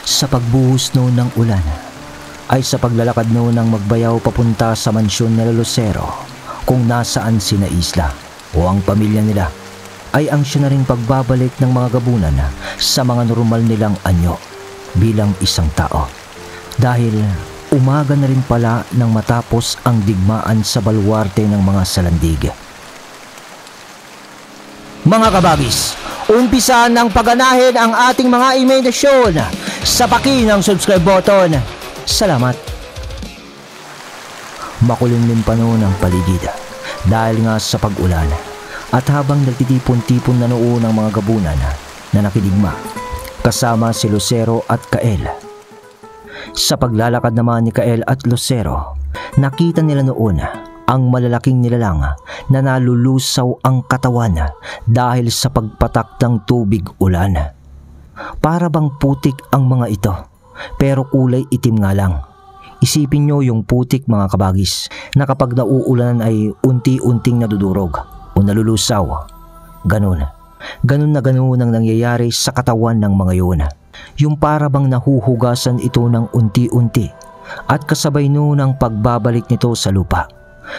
Sa pagbuhos noon ng ulan, ay sa paglalakad noon ng magbayaw papunta sa mansyon nila Lucero, kung nasaan sina Isla o ang pamilya nila, ay ang siya na ring pagbabalik ng mga gabunan sa mga normal nilang anyo bilang isang tao. Dahil umaga na rin pala nang matapos ang digmaan sa baluarte ng mga salandig. Mga kabagis, umpisa ng pagganahin ang ating mga imaginasyon sa paki ng subscribe button. Salamat. Makulimlim pa noon ang paligid dahil nga sa pag-ulan, at habang nagtitipon-tipon na noon ang mga gabunan na nakidigma kasama si Lucero at Kael. Sa paglalakad naman ni Kael at Lucero, nakita nila noon ang malalaking nilalang na nalulusaw ang katawan dahil sa pagpatak ng tubig ulan. Para bang putik ang mga ito, pero kulay itim nga lang. Isipin nyo yung putik, mga kabagis, na kapag nauulan ay unti-unting nadudurog o nalulusaw. Ganun na ganun ang nangyayari sa katawan ng mga yun. Yung para bang nahuhugasan ito ng unti-unti, at kasabay noon ang pagbabalik nito sa lupa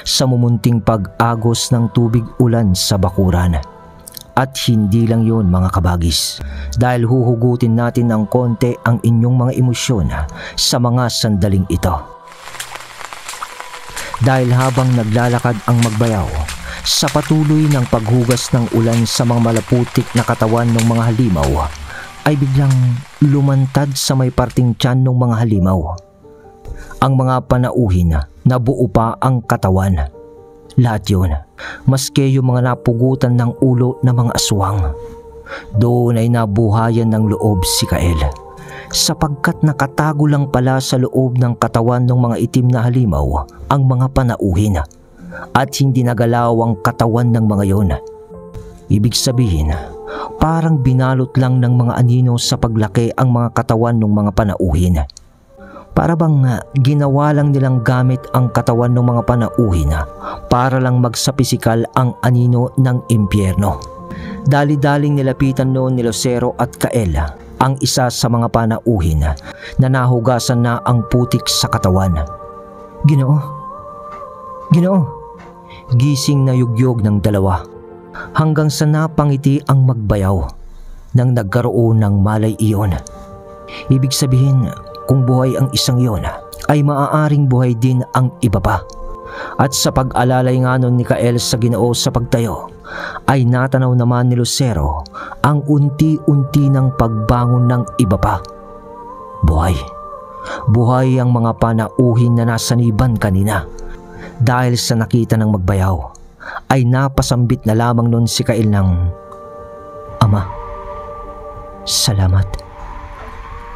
sa mumunting pag-agos ng tubig ulan sa bakuran. At hindi lang yun, mga kabagis, dahil huhugutin natin ng konti ang inyong mga emosyon sa mga sandaling ito. Dahil habang naglalakad ang magbayaw sa patuloy ng paghugas ng ulan sa mga malaputik na katawan ng mga halimaw, ay biglang lumantad sa may parting tiyan ng mga halimaw ang mga panauhin na buo pa ang katawan. Lahat yun, maski yung mga napugutan ng ulo ng mga aswang. Doon ay nabuhayan ng loob si Kael, sapagkat nakatago lang pala sa loob ng katawan ng mga itim na halimaw ang mga panauhin, at hindi nagalaw ang katawan ng mga yon. Ibig sabihin, parang binalot lang ng mga anino sa paglaki ang mga katawan ng mga panauhin. Para bang ginawa lang nilang gamit ang katawan ng mga panauhin para lang magsapisikal ang anino ng impyerno. Dali-daling nilapitan noon ni Lucero at Kael ang isa sa mga panauhin na nahugasan na ang putik sa katawan. Ginoo! Gising na yugyog ng dalawa, hanggang sa napangiti ang magbayaw nang nagkaroon ng malay iyon. Ibig sabihin, kung buhay ang isang iyon, ay maaaring buhay din ang iba pa. At sa pag-alalay nga nun ni Kael sa Ginoo sa pagtayo, ay natanaw naman ni Lucero ang unti-unti ng pagbangon ng iba pa. Buhay ang mga panauhin na nasaniban kanina. Dahil sa nakita ng magbayaw, ay napasambit na lamang nun si Kael ng, "Ama, salamat."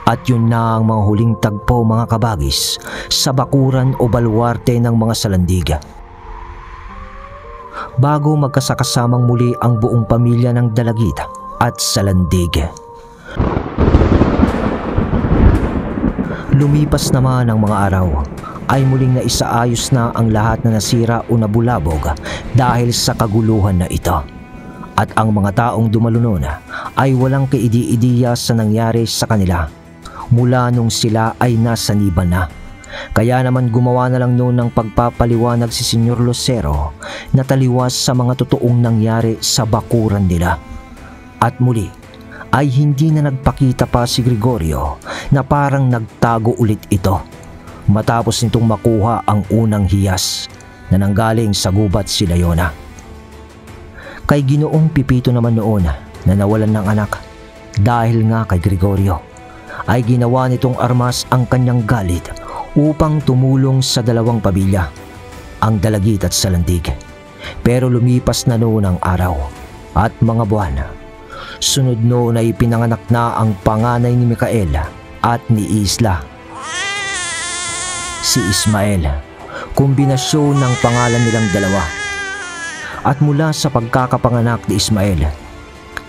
At yun na ang mga huling tagpo, mga kabagis, sa bakuran o baluarte ng mga salandig. Bago magkasakasamang muli ang buong pamilya ng dalagit at salandig. Lumipas naman ang mga araw, ay muling naisaayos na ang lahat na nasira o nabulabog dahil sa kaguluhan na ito. At ang mga taong dumalo noon ay walang kaidi-idiya sa nangyari sa kanila mula nung sila ay nasaniban na. Kaya naman gumawa na lang noon ng pagpapaliwanag si Senyor Lucero na taliwas sa mga totoong nangyari sa bakuran nila. At muli ay hindi na nagpakita pa si Gregorio na parang nagtago ulit ito matapos nitong makuha ang unang hiyas na nanggaling sa gubat si Leona. Kay Ginoong Pipito naman noon na nawalan ng anak dahil nga kay Gregorio, ay ginawa nitong armas ang kanyang galit upang tumulong sa dalawang pamilya, ang dalagit at salandig. Pero lumipas na noon ang araw at mga buwan. Sunod noon ay pinanganak na ang panganay ni Mikael at ni Isla, si Ismael, kombinasyon ng pangalan nilang dalawa. At mula sa pagkakapanganak ni Ismael,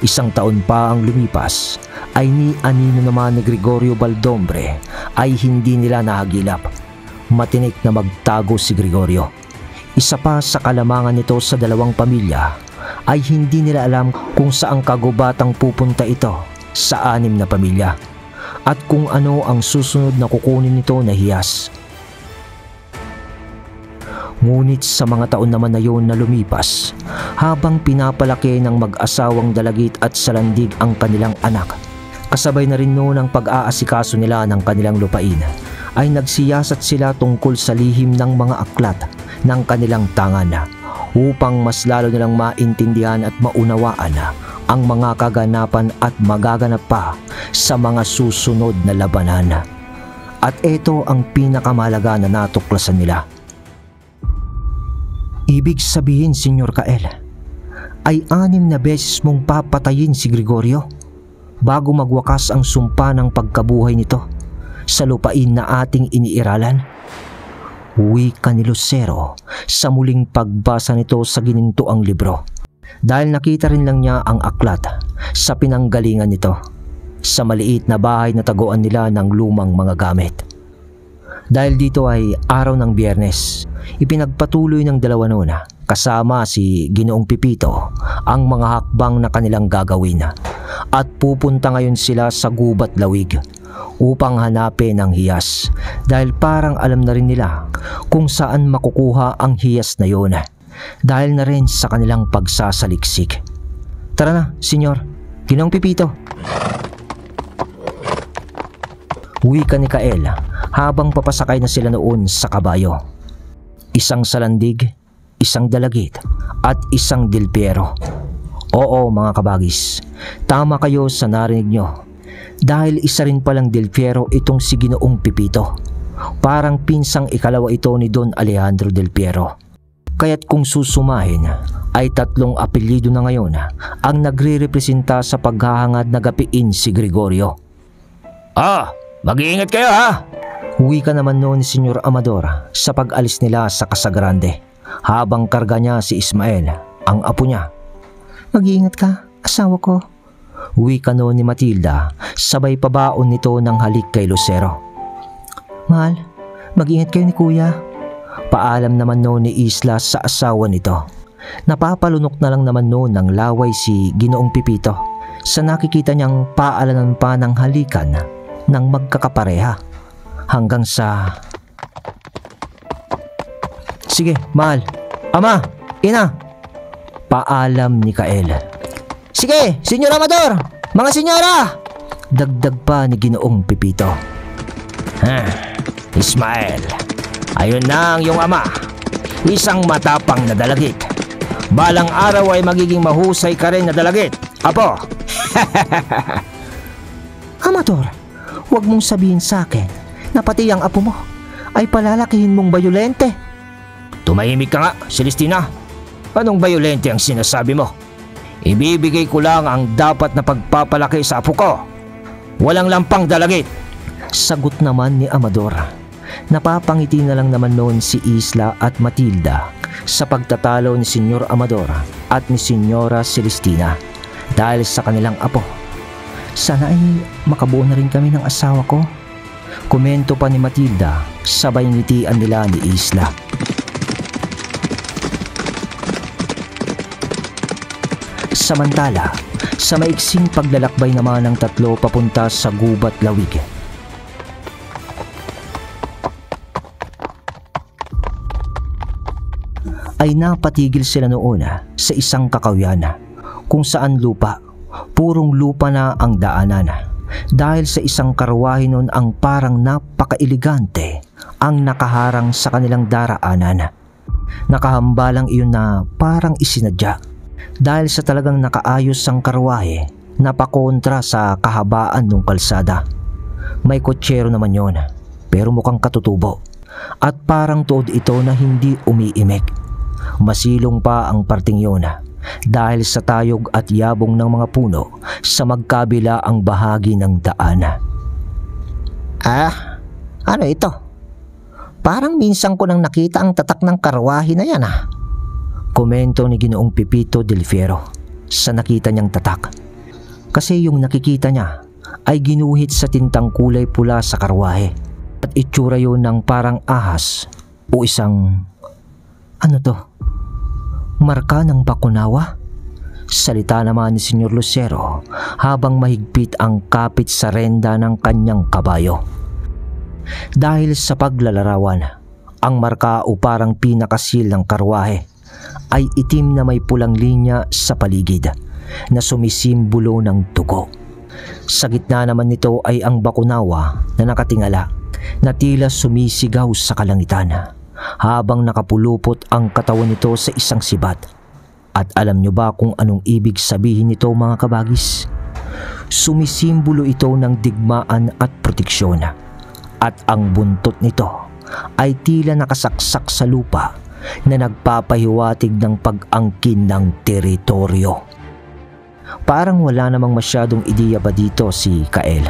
1 taon pa ang lumipas, ay ni anino naman ni Gregorio Baldombre ay hindi nila nahagilap. Matinik na magtago si Gregorio. Isa pa sa kalamangan nito sa dalawang pamilya ay hindi nila alam kung saang kagubatang pupunta ito sa 6 na pamilya. at kung ano ang susunod na kukunin nito na hiyas. Ngunit sa mga taon naman na yun na lumipas, habang pinapalaki ng mag-asawang Dalagit at Salandig ang kanilang anak, kasabay na rin noon ang pag-aasikaso nila ng kanilang lupain, ay nagsiyasat sila tungkol sa lihim ng mga aklat ng kanilang tangan upang mas lalo nilang maintindihan at maunawaan ang mga kaganapan at magaganap pa sa mga susunod na labanan. At ito ang pinakamahalaga na natuklasan nila. Ibig sabihin, Senyor Kael, ay 6 na beses mong papatayin si Gregorio bago magwakas ang sumpa ng pagkabuhay nito sa lupain na ating iniiralan. Wika ni Lucero sa muling pagbasa nito sa ginintuang libro, dahil nakita rin lang niya ang aklat sa pinanggalingan nito sa maliit na bahay na taguan nila ng lumang mga gamit. Dahil dito ay araw ng Biyernes, ipinagpatuloy ng dalawa noon kasama si Ginoong Pipito ang mga hakbang na kanilang gagawin, at pupunta ngayon sila sa Gubat Lawig upang hanapin ang hiyas, dahil parang alam na rin nila kung saan makukuha ang hiyas na yun dahil na rin sa kanilang pagsasaliksik. Tara na, Senyor, Ginoong Pipito. Wika ni Kael habang papasakay na sila noon sa kabayo. Isang Salandig, isang Dalagit, at isang Delpiero. Oo mga kabagis, tama kayo sa narinig nyo. Dahil isa rin palang Delpiero itong si Ginoong Pipito. Parang pinsang ikalawa ito ni Don Alejandro Delpiero. Kaya't kung susumahin, ay 3 apelyido na ngayon ang nagre-representa sa paghahangad na gapiin si Gregorio. Mag-iingat kayo ha! Uwi ka naman noon ni Senyor Amador sa pag-alis nila sa Casagrande, habang karga niya si Ismael, ang apo niya. Mag-iingat ka, asawa ko. Uwi ka noon ni Matilda, sabay pabaon nito ng halik kay Lucero. Mahal, mag-ingat kayo ni Kuya. Paalam naman noon ni Isla sa asawa nito. Napapalunok na lang naman noon ng laway si Ginoong Pipito sa nakikita niyang paalanan pa ng halikan ng magkakapareha, hanggang sa... Sige, mahal. Ama, ina. Paalam ni Kael. Sige, Senyor Amador! Mga senyora! Dagdag pa ni Ginoong Pipito. Ismael, ayun na ang iyong ama. Isang matapang na dalagit. Balang araw ay magiging mahusay ka rin na dalagit, apo. Amador, huwag mong sabihin sa akin na pati ang apo mo ay palalakihin mong bayolente. Tumahimik ka nga, Celestina. Anong bayolente ang sinasabi mo? Ibibigay ko lang ang dapat na pagpapalaki sa apo ko. Walang lampang dalagit. Sagot naman ni Amador. Napapangiti na lang naman noon si Isla at Matilda sa pagtatalo ni Senyor Amador at ni Senyora Celestina dahil sa kanilang apo. Sana ay makabuo na rin kami ng asawa ko. Komento pa ni Matilda, sabay ngitian nila ni Isla. Samantala, sa maiksing paglalakbay naman ng 3 papunta sa Gubat Lawig, ay napatigil sila noon sa isang kakawyan kung saan purong lupa na ang daanan, dahil sa isang karwahe noon ang parang napaka-elegante ang nakaharang sa kanilang daraanan. Nakahambalang iyon na parang isinadya, dahil sa talagang nakaayos ang karwahe na pakontra sa kahabaan ng kalsada. May kotsero naman yon, pero mukhang katutubo at parang tuod ito na hindi umiimik. Masilong pa ang parting yon dahil sa tayog at yabong ng mga puno sa magkabila ang bahagi ng daan. Ano ito? Parang minsan ko nang nakita ang tatak ng karwahe na yan Komento ni Ginoong Pipito Delfiero sa nakita niyang tatak. Kasi yung nakikita niya ay ginuhit sa tintang kulay pula sa karwahe at itsura yun ng parang ahas o isang... Ano to? Marka ng bakunawa? Salita naman ni Senyor Lucero habang mahigpit ang kapit sa renda ng kanyang kabayo. Dahil sa paglalarawan, ang marka o parang pinakasil ng karwahe ay itim na may pulang linya sa paligid na sumisimbolo ng dugo. Sa gitna naman nito ay ang bakunawa na nakatingala na tila sumisigaw sa kalangitan habang nakapulupot ang katawan nito sa isang sibat. At alam nyo ba kung anong ibig sabihin nito, mga kabagis? Sumisimbolo ito ng digmaan at proteksyon. At ang buntot nito ay tila nakasaksak sa lupa na nagpapahiwatig ng pag-angkin ng teritoryo. Parang wala namang masyadong ideya ba dito si Kael.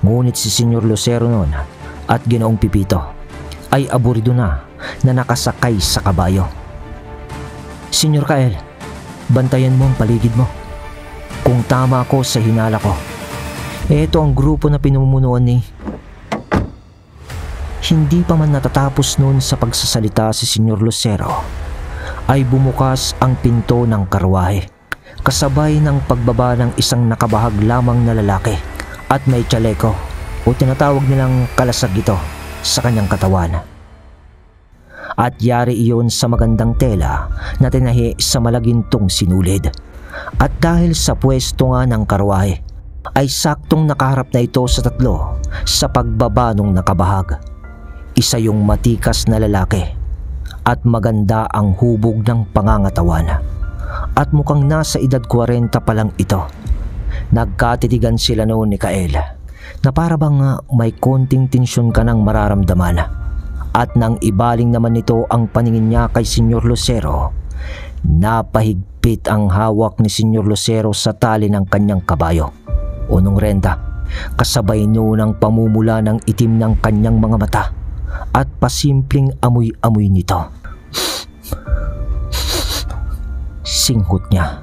Ngunit si Senyor Lucero noon at Ginoong Pipito ay aburido na nakasakay sa kabayo. Senyor Kael, bantayan mo ang paligid mo. Kung tama ako sa hinala ko, ito ang grupo na pinumunuan ni... Hindi pa man natatapos noon sa pagsasalita si Senyor Lucero, ay bumukas ang pinto ng karwahe, kasabay ng pagbaba ng isang nakabahag lamang na lalaki at may tsaleko o tinatawag nilang kalasag ito sa kanyang katawan. At yari iyon sa magandang tela na tinahi sa malagintong sinulid. At dahil sa pwesto nga ng karwahe, ay saktong nakaharap na ito sa tatlo sa pagbaba ng nakabahag. Isa yung matikas na lalaki at maganda ang hubog ng pangangatawan at mukhang nasa edad 40 pa lang ito. Nagkatitigan sila noon ni Kael na para bang may konting tensyon ka nang mararamdaman. At nang ibaling naman nito ang paningin niya kay Senyor Lucero, napahigpit ang hawak ni Senyor Lucero sa tali ng kanyang kabayo o nung renda, kasabay noon ang pamumula ng itim ng kanyang mga mata at pasimpleng amoy-amoy nito. Singhot niya.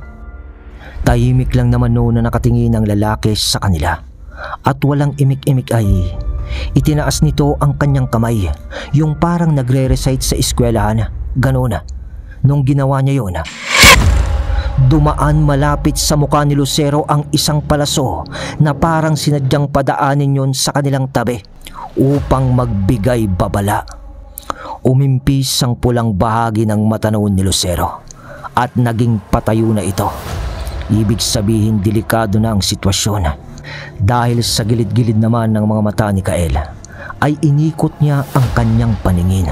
Tahimik lang naman noon na nakatingin ang lalaki sa kanila at walang imik-imik ay itinaas nito ang kanyang kamay, yung parang nagre-recite sa eskwelahan, gano'n. Nung ginawa niya yun, dumaan malapit sa mukha ni Lucero ang isang palaso na parang sinadyang padaanin yun sa kanilang tabi upang magbigay babala. Umimpis ang pulang bahagi ng mata noon ni Lucero at naging patayo na ito. Ibig sabihin delikado na ang sitwasyon. Dahil sa gilid-gilid naman ng mga mata ni Kael ay inikot niya ang kanyang paningin.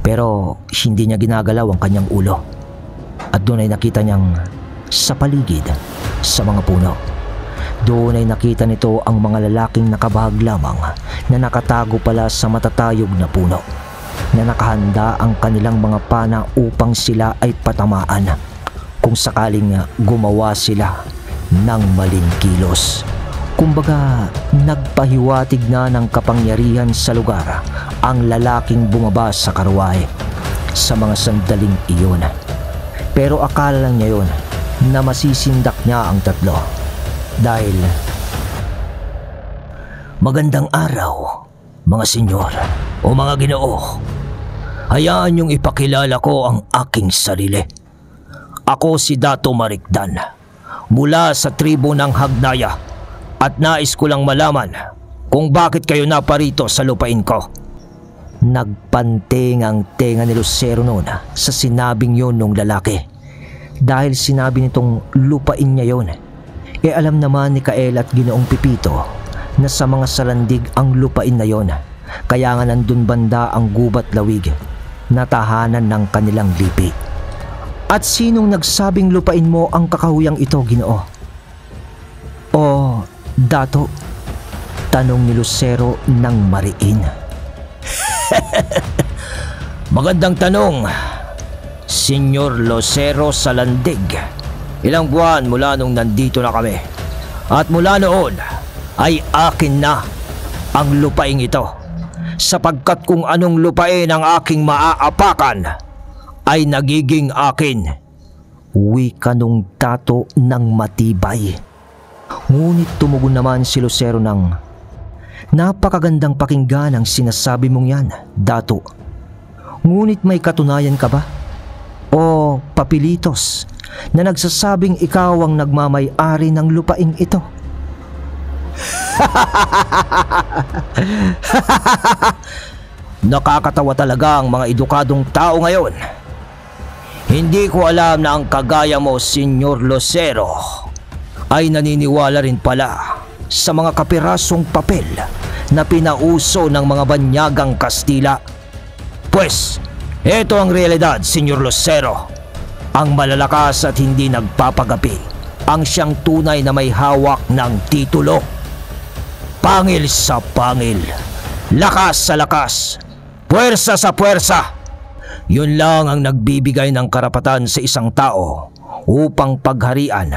Pero hindi niya ginagalaw ang kanyang ulo. At doon ay nakita niyang sa paligid, sa mga puno, doon ay nakita nito ang mga lalaking nakabahag lamang na nakatago pala sa matatayog na puno, na nakahanda ang kanilang mga pana upang sila ay patamaan kung sakaling gumawa sila ng maling kilos. Kumbaga, nagpahiwatig na ng kapangyarihan sa lugar ang lalaking bumaba sa karwahe sa mga sandaling iyon. Pero akala lang niya yun na masisindak niya ang tatlo. Dahil, magandang araw, mga senyor o mga ginoo. Hayaan niyong ipakilala ko ang aking sarili. Ako si Dato Marikdan, mula sa tribo ng Hagnaya, at nais ko lang malaman kung bakit kayo naparito sa lupain ko. Nagpanting ang tenga ni Lucero noon sa sinabing yon ng lalaki. Dahil sinabi nitong lupain niya yon, alam naman ni Kael at Ginoong Pipito na sa mga salandig ang lupain na yon. Kaya nga nandun banda ang gubat lawig na tahanan ng kanilang lipi. At sinong nagsabing lupain mo ang kakahuyang ito, Ginoo? O Dato? Tanong ni Lucero ng mariin. Magandang tanong, Senyor Lucero Salandig. Ilang buwan mula nung nandito na kami. At mula noon ay akin na ang lupain ito. Sapagkat kung anong lupain ang aking maaapakan ay nagiging akin. Wika nung Dato ng matibay. Ngunit tumugon naman si Lucero ng, napakagandang pakinggan ang sinasabi mong yan, Dato. Ngunit may katunayan ka ba? O papilitos na nagsasabing ikaw ang nagmamay-ari ng lupaing ito. Nakakatawa talaga ang mga edukadong tao ngayon. Hindi ko alam na ang kagaya mo, Senyor Lucero, ay naniniwala rin pala sa mga kapirasong papel na pinauso ng mga banyagang Kastila. Pues, ito ang realidad, Senyor Lucero. Ang malalakas at hindi nagpapagapi ang siyang tunay na may hawak ng titulo. Pangil sa pangil, lakas sa lakas, puwersa sa puwersa. Yun lang ang nagbibigay ng karapatan sa isang tao upang pagharian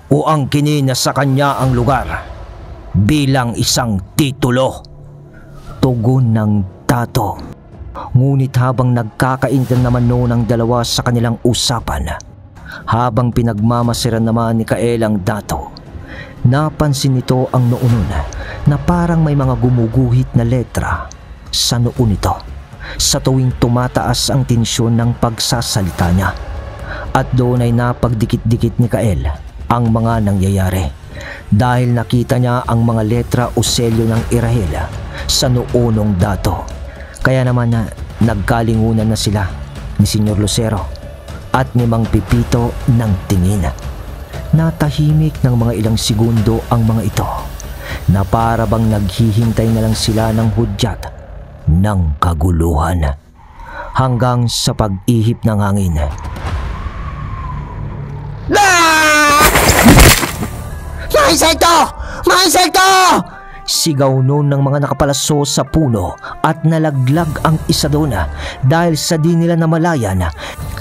o angkinin na sa kanya ang lugar bilang isang titulo. Tugon ng Dato. Ngunit habang nagkakaintan naman noon ang dalawa sa kanilang usapan, habang pinagmamasiran naman ni Kael ang Dato, napansin nito ang noo nun na parang may mga gumuguhit na letra sa noo nito sa tuwing tumataas ang tensyon ng pagsasalita niya. At doon ay napagdikit-dikit ni Kael ang mga nangyayari dahil nakita niya ang mga letra o selyo ng Irahel sa noo ng Dato. Kaya naman nagkalingunan na sila ni Senyor Lucero at ni Mang Pipito ng tingin. Natahimik ng mga ilang segundo ang mga ito na para bang naghihintay na lang sila ng hudyat ng kaguluhan hanggang sa pag-ihip ng hangin. Mga insekto! Mga insekto! Sigaw noon ng mga nakapalaso sa puno at nalaglag ang isa doon dahil sa di nila namalayan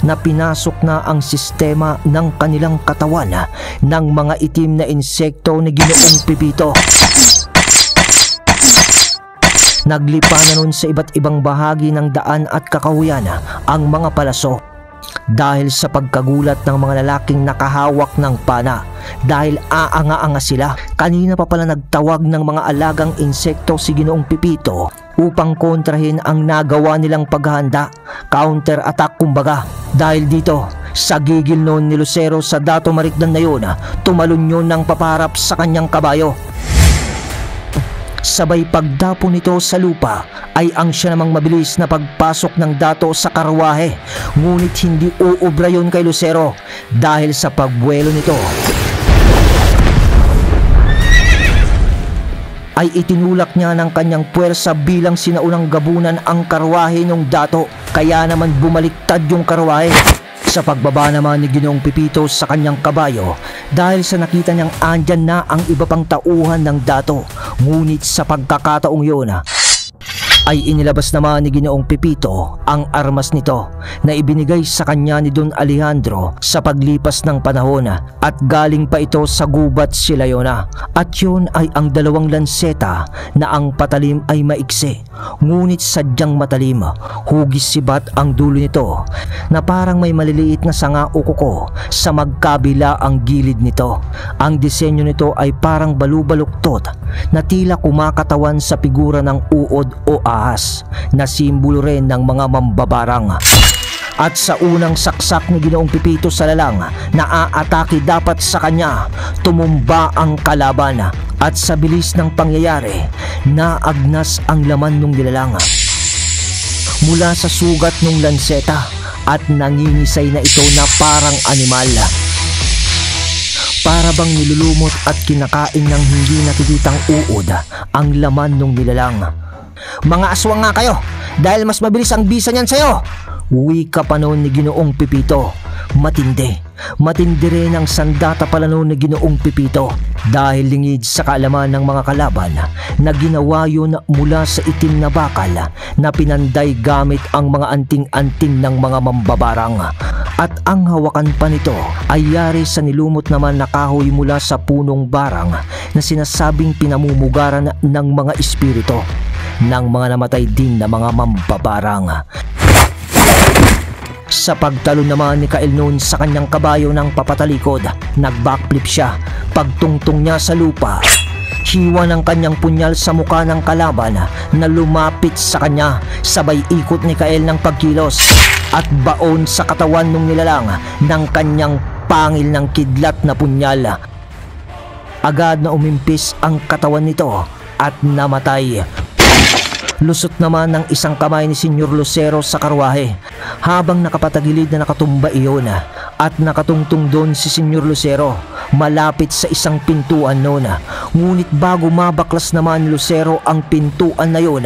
na pinasok na ang sistema ng kanilang katawan ng mga itim na insekto ni Ginoong Pipito. Naglipa na nun sa iba't ibang bahagi ng daan at kakahuyan ang mga palaso dahil sa pagkagulat ng mga lalaking nakahawak ng pana dahil aanga-anga sila. Kanina pa pala nagtawag ng mga alagang insekto si Ginoong Pipito upang kontrahin ang nagawa nilang paghahanda, counter-attack kumbaga. Dahil dito, sa gigil noon ni Lucero sa Dato Marikdan na yun, tumalon yun ng paparap sa kanyang kabayo. Sabay pagdapo nito sa lupa ay ang siya namang mabilis na pagpasok ng Dato sa karwahe. Ngunit hindi uubra yun kay Lucero dahil sa pagbuwelo nito ay itinulak niya ng kanyang puwersa bilang sinaunang gabunan ang karwahe ng Dato. Kaya naman bumaliktad yung karwahe. Sa pagbaba naman ni Ginoong Pipito sa kanyang kabayo dahil sa nakita niyang andyan na ang iba pang tauhan ng Dato. Ngunit sa pagkakataong yun ay inilabas naman ni Ginoong Pipito ang armas nito na ibinigay sa kanya ni Don Alejandro sa paglipas ng panahon at galing pa ito sa gubat si Leona. At yun ay ang dalawang lanseta na ang patalim ay maiksi ngunit sadyang matalim. Hugis sibat ang dulo nito na parang may maliliit na sanga o kuko sa magkabila ang gilid nito. Ang disenyo nito ay parang balubaluktot na tila kumakatawan sa figura ng uod o ahas na simbolo rin ng mga mambabarang. At sa unang saksak ni Ginoong Pipito sa lalang na aatake dapat sa kanya, tumumba ang kalaban at sa bilis ng pangyayari, naagnas ang laman ng nilalang mula sa sugat ng lanseta at nangingisay na ito na parang animal. Para bang nilulumot at kinakain ng hindi nakikitang uod ang laman ng nilalang. Mga aswang nga kayo dahil mas mabilis ang bisa niyan sa'yo. Wika pa noon ni Ginoong Pipito. Matindi rin ang sandata pala noon ni Ginoong Pipito dahil lingid sa kaalaman ng mga kalaban na ginawa yun mula sa itim na bakal na pinanday gamit ang mga anting-anting ng mga mambabarang. At ang hawakan pa nito ay yari sa nilumot naman na kahoy mula sa punong barang na sinasabing pinamumugaran ng mga espiritu ng mga namatay din na mga mambabarang. Sa pagtalon naman ni Kael noon sa kanyang kabayo ng papatalikod, nag-backflip siya. Pagtungtong niya sa lupa, hiwa ng kanyang punyal sa mukha ng kalaban na lumapit sa kanya. Sabay ikot ni Kael ng pagkilos at baon sa katawan ng nilalang ng kanyang pangil ng kidlat na punyal. Agad na umimpis ang katawan nito at namatay. Lusot naman ng isang kamay ni Senyor Lucero sa karwahe habang nakapatagilid na nakatumba iyon at nakatungtong doon si Senyor Lucero malapit sa isang pintuan noon. Ngunit bago mabaklas naman ni Lucero ang pintuan na yun,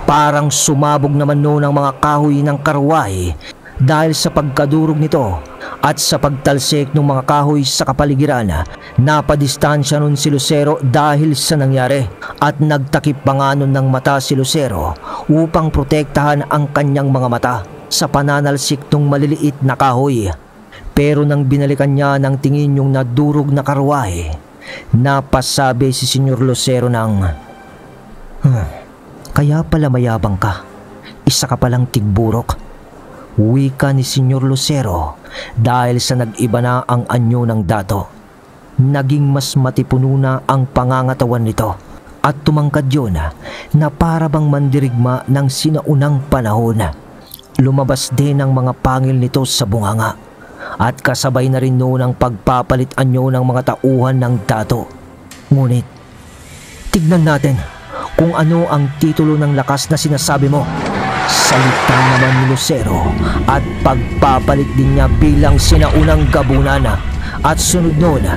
parang sumabog naman noon ang mga kahoy ng karwahe dahil sa pagkadurog nito at sa pagtalsik ng mga kahoy sa kapaligiran. Napadistansya nun si Lucero dahil sa nangyari at nagtakip pa nga nun ng mata si Lucero upang protektahan ang kanyang mga mata sa pananalsik ng maliliit na kahoy. Pero nang binalikan niya ng tingin yung nadurog na karwahe, napasabi si Senyor Lucero ng kaya pala mayabang ka, isa ka palang tigburok. Wika ni Senyor Lucero dahil sa nag-iba na ang anyo ng dato. Naging mas matipuno na ang pangangatawan nito at tumangkad yun na para bang mandirigma ng sinaunang panahon. Lumabas din ang mga pangil nito sa bunganga at kasabay na rin noon ang pagpapalit anyo ng mga tauhan ng dato. Ngunit tignan natin kung ano ang titulo ng lakas na sinasabi mo. Salita naman ni Lucero at pagpapalit din niya bilang sinaunang gabunan at sunod noon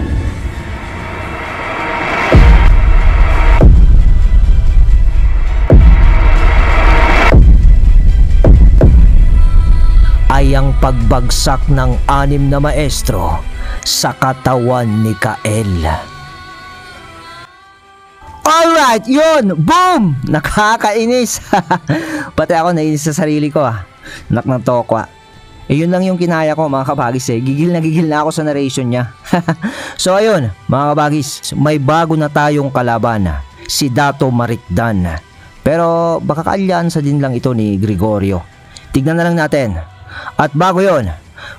ay ang pagbagsak ng 6 na maestro sa katawan ni Kael. Alright, yun! Boom! Nakakainis! Pati ako nainis sa sarili ko Nak ng tokwa. Yun lang yung kinaya ko mga kabagis Gigil na ako sa narration niya. So ayun, mga kabagis, may bago na tayong kalaban. Si Dato Marikdan. Pero baka kaalyansa din lang ito ni Gregorio. Tignan na lang natin. At bago yun,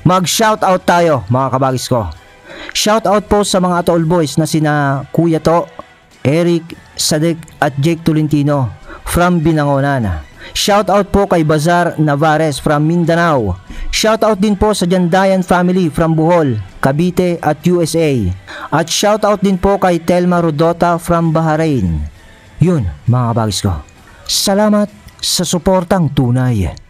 mag-shoutout tayo mga kabagis ko. Shoutout po sa mga Atoll Boys na sina Kuya To, Eric, Sadek at Jake Tolentino from Binangonan. Shoutout po kay Bazar Navarez from Mindanao. Shoutout din po sa Jandayan family from Bohol, Cavite at USA. At shoutout din po kay Telma Rodota from Bahrain. Yun mga kabagis ko. Salamat sa suportang tunay.